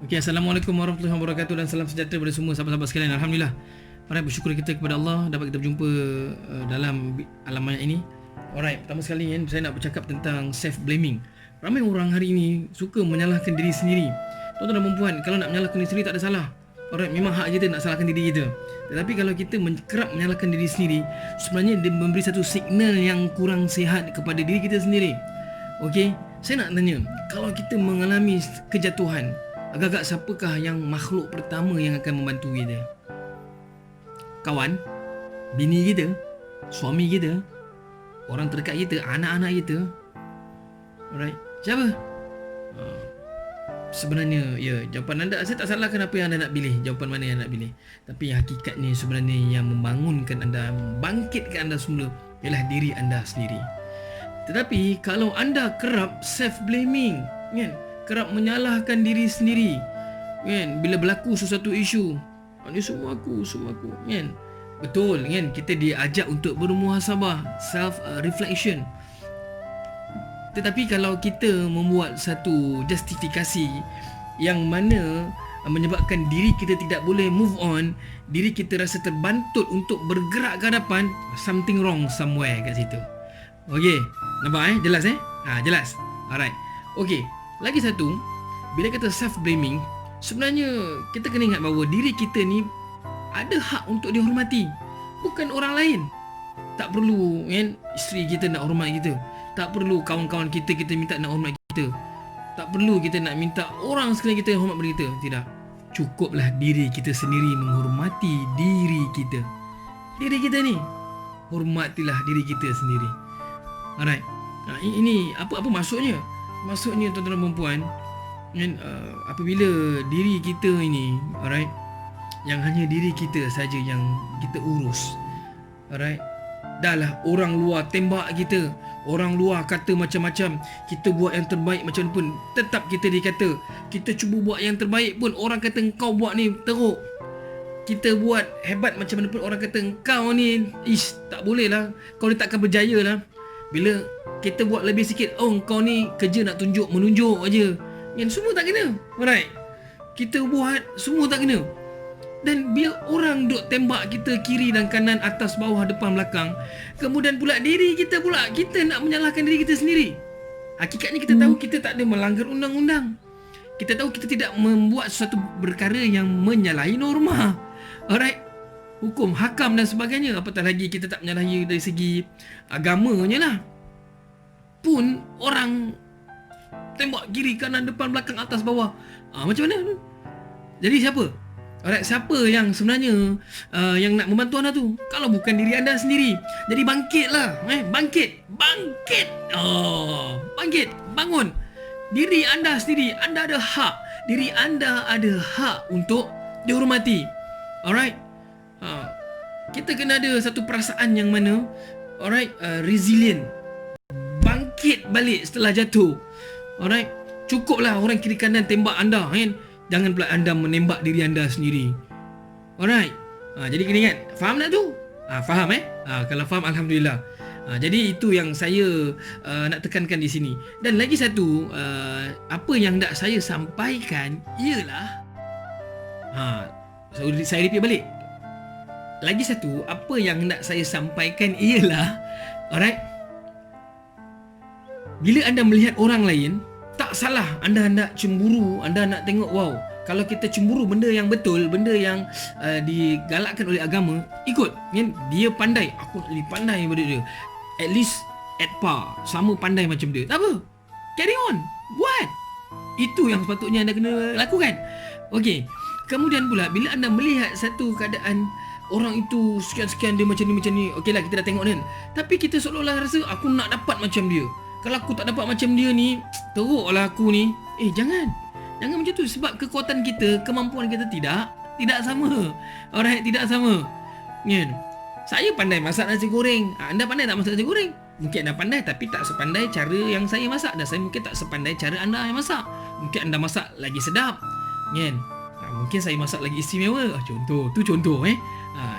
Okey, Assalamualaikum warahmatullahi wabarakatuh dan salam sejahtera kepada semua sahabat-sahabat sekalian. Alhamdulillah. Alright, bersyukur kita kepada Allah dapat kita berjumpa dalam alamat ini. Alright, pertama sekali saya nak bercakap tentang self blaming. Ramai orang hari ini suka menyalahkan diri sendiri. Tuan-tuan dan puan, kalau nak menyalahkan diri sendiri tak ada salah. Alright, memang hak kita nak salahkan diri kita. Tetapi kalau kita kerap menyalahkan diri sendiri, sebenarnya dia memberi satu signal yang kurang sihat kepada diri kita sendiri. Okey, saya nak tanya, kalau kita mengalami kejatuhan, agak-agak siapakah yang makhluk pertama yang akan membantu kita? Kawan, bini kita, suami kita, orang terdekat kita, anak-anak kita. Alright, siapa? Sebenarnya, ya, jawapan anda, saya tak salahkan apa yang anda nak pilih, jawapan mana yang anda nak pilih. Tapi hakikatnya sebenarnya yang membangunkan anda, membangkitkan anda semula ialah diri anda sendiri. Tetapi kalau anda kerap self-blaming, kan? Kerap menyalahkan diri sendiri, kan? Bila berlaku sesuatu isu, ini semua aku, kan? Betul, kan? Kita diajak untuk bermuhasabah, self-reflection. Tetapi kalau kita membuat satu justifikasi yang mana menyebabkan diri kita tidak boleh move on, diri kita rasa terbantut untuk bergerak ke hadapan, something wrong somewhere kat situ. Okey, nampak jelas jelas. Alright. Okey, lagi satu, bila kata self-blaming, sebenarnya kita kena ingat bahawa diri kita ni ada hak untuk dihormati, bukan orang lain. Tak perlu kan isteri kita nak hormat kita, tak perlu kawan-kawan kita minta nak hormat kita, tak perlu kita nak minta orang sekalian kita hormat pada kita. Tidak, cukuplah diri kita sendiri menghormati diri kita. Diri kita ni, hormatilah diri kita sendiri. Alright. Ini apa maksudnya? Maksudnya tuan-tuan dan puan, apabila diri kita ini, alright, yang hanya diri kita saja yang kita urus, alright, dahlah orang luar tembak kita, orang luar kata macam-macam, kita buat yang terbaik macam mana pun, tetap kita dikata. Kita cuba buat yang terbaik pun, orang kata engkau buat ni teruk. Kita buat hebat macam mana pun, orang kata engkau ni, tak boleh lah, kau ni takkan berjaya lah. Bila kita buat lebih sikit, kau ni kerja nak menunjuk aja, kan? Semua tak kena. Alright, kita buat semua tak kena. Dan bila orang duk tembak kita kiri dan kanan, atas bawah, depan belakang, kemudian pula diri kita pula, kita nak menyalahkan diri kita sendiri. Hakikatnya kita tahu kita tak ada melanggar undang-undang. Kita tahu kita tidak membuat sesuatu perkara yang menyalahi norma, alright, hukum, hakam dan sebagainya. Apatah lagi kita tak menyalahi dari segi agamanya lah. Pun orang tembak kiri, kanan, depan, belakang, atas, bawah. Macam mana? Jadi siapa? Alright, siapa yang sebenarnya yang nak membantu anda tu? Kalau bukan diri anda sendiri. Jadi bangkitlah, bangkit. Bangkit, bangun. Diri anda sendiri, anda ada hak. Diri anda ada hak untuk dihormati. Alright. Kita kena ada satu perasaan yang mana, alright, resilient. Bangkit balik setelah jatuh. Alright. Cukuplah orang kiri kanan tembak anda, kan? Jangan pula anda menembak diri anda sendiri. Alright. Jadi kena ingat, faham tak tu? Faham kalau faham, alhamdulillah. Jadi itu yang saya nak tekankan di sini. Dan lagi satu, apa yang nak saya sampaikan ialah, saya repeat balik. Lagi satu, apa yang nak saya sampaikan ialah, alright, bila anda melihat orang lain, tak salah anda nak cemburu, anda nak tengok, wow, kalau kita cemburu benda yang betul, benda yang digalakkan oleh agama, ikut, kan? Dia pandai, aku lebih pandai daripada dia, at least at par, sama pandai macam dia, tak apa, carry on, buat. Itu yang sepatutnya anda kena lakukan. Okey, kemudian pula bila anda melihat satu keadaan orang itu sekian-sekian dia macam ni, okeylah, kita dah tengok kan, tapi kita seolah-olah rasa aku nak dapat macam dia. Kalau aku tak dapat macam dia ni, teruklah aku ni. Jangan macam tu, sebab kekuatan kita, kemampuan kita tidak sama. Alright, tidak sama. Kan? Saya pandai masak nasi goreng. Anda pandai tak masak nasi goreng? Mungkin anda pandai, tapi tak sepandai cara yang saya masak. Dan saya mungkin tak sepandai cara anda yang masak. Mungkin anda masak lagi sedap, kan? Mungkin saya masak lagi istimewa. Contoh.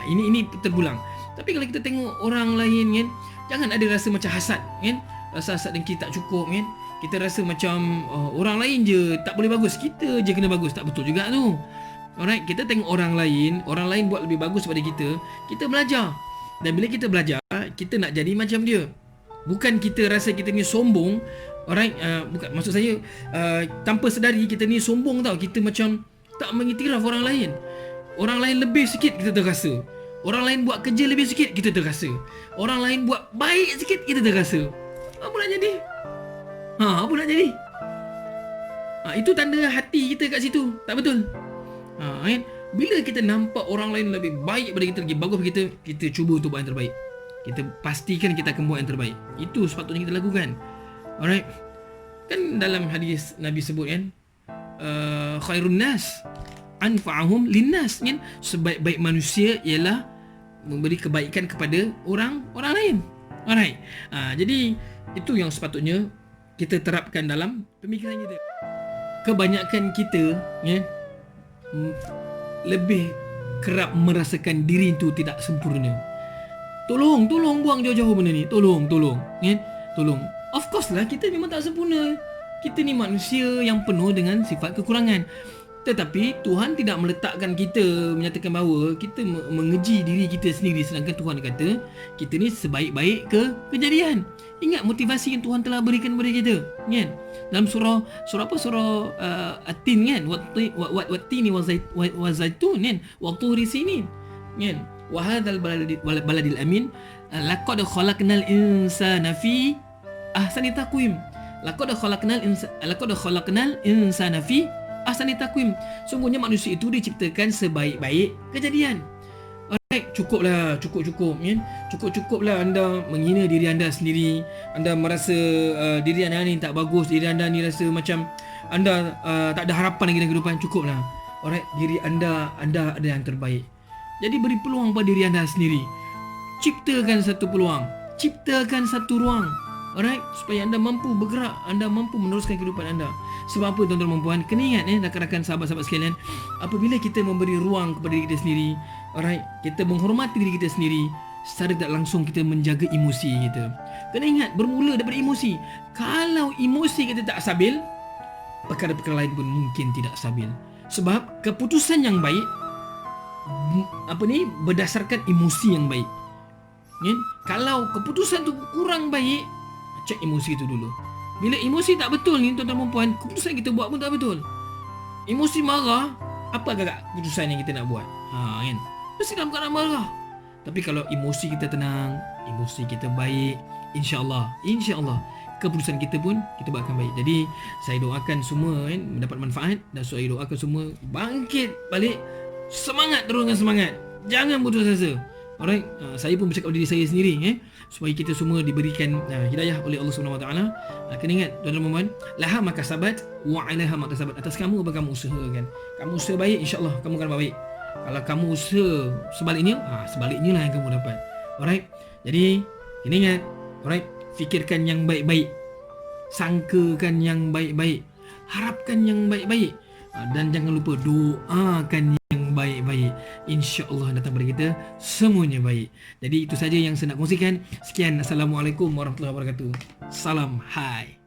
Ini terpulang. Tapi kalau kita tengok orang lain, kan, jangan ada rasa macam hasad, kan? Rasa hasad dengki tak cukup, kan? Kita rasa macam orang lain je tak boleh bagus, kita je kena bagus. Tak betul juga tu. Alright, kita tengok orang lain buat lebih bagus daripada kita belajar. Dan bila kita belajar, kita nak jadi macam dia. Bukan kita rasa kita ni sombong. Alright, bukan, maksud saya tanpa sedari kita ni sombong tau. Kita macam tak mengiktiraf orang lain. Orang lain lebih sikit, kita terasa. Orang lain buat kerja lebih sikit, kita terasa. Orang lain buat baik sikit, kita terasa. Apa nak jadi? Apa nak jadi? Itu tanda hati kita kat situ. Tak betul? Kan? Bila kita nampak orang lain lebih baik daripada kita, lagi bagus daripada kita cuba untuk buat yang terbaik. Kita pastikan kita akan buat yang terbaik. Itu sepatutnya kita lakukan. Alright. Kan dalam hadis Nabi sebut kan, khairun nas anfa'ahum linnas, kan? Sebaik-baik manusia ialah memberi kebaikan kepada orang lain. Alright. Jadi itu yang sepatutnya kita terapkan dalam pemikiran kita. Kebanyakan kita lebih kerap merasakan diri itu tidak sempurna. Tolong buang jauh-jauh benda ni. Tolong. Tolong. Of course lah, kita memang tak sempurna. Kita ni manusia yang penuh dengan sifat kekurangan. Tetapi Tuhan tidak meletakkan kita, menyatakan bahawa kita mengeji diri kita sendiri, sedangkan Tuhan kata kita ni sebaik-baik kejadian. Ingat motivasi yang Tuhan telah berikan kepada kita, kan? Dalam surah At-Tin, kan? Wat-tini waz-zaitun, kan? Wa turi sinin, kan? Wa hadzal baladil amin laqad khalaqnal insana fi ahsani taqwim. Laqad khalaqnal insana fi ahsani taqwim. Sungguhnya manusia itu diciptakan sebaik-baik kejadian. Alright, cukup, kan? Cukuplah anda menghina diri anda sendiri. Anda merasa diri anda ni tak bagus, diri anda ni rasa macam anda tak ada harapan lagi dalam kehidupan. Cukuplah. Alright, diri anda ada yang terbaik. Jadi beri peluang pada diri anda sendiri. Ciptakan satu peluang, ciptakan satu ruang. Alright, supaya anda mampu bergerak, anda mampu meneruskan kehidupan anda. Sebab apa tuan-tuan dan puan-puan, kena ingat rakan-rakan, sahabat-sahabat sekalian, apabila kita memberi ruang kepada diri kita sendiri, alright, kita menghormati diri kita sendiri, secara tak langsung kita menjaga emosi kita. Kena ingat, bermula daripada emosi. Kalau emosi kita tak stabil, perkara-perkara lain pun mungkin tidak stabil. Sebab keputusan yang baik berdasarkan emosi yang baik. Kalau keputusan tu kurang baik, cek emosi itu dulu. Bila emosi tak betul ni tuan-tuan dan puan, keputusan kita buat pun tak betul. Emosi marah, apa agak keputusan yang kita nak buat? Kan? Mesti dalam keadaan marah. Tapi kalau emosi kita tenang, emosi kita baik, insya-Allah keputusan kita pun kita buatkan baik. Jadi saya doakan semua mendapat manfaat, dan saya doakan semua bangkit balik, semangat, teruskan semangat. Jangan putus asa. Alright, saya pun bercakap diri saya sendiri supaya kita semua diberikan hidayah oleh Allah Subhanahu Wa Taala. Kena ingat tuan-tuan dan puan, laha makasabat wa 'alaiha maktasabat. Atas kamu apa kamu usahakan. Kamu usaha baik, insya-Allah kamu akan baik. Kalau kamu usaha sebaliknya, sebaliknya lah yang kamu dapat. Alright. Jadi kena ingat, alright, fikirkan yang baik-baik. Sangkakan yang baik-baik. Harapkan yang baik-baik. Dan jangan lupa doakan yang baik-baik. InsyaAllah datang kepada kita semuanya baik. Jadi itu saja yang saya nak kongsikan. Sekian. Assalamualaikum warahmatullahi wabarakatuh. Salam hai.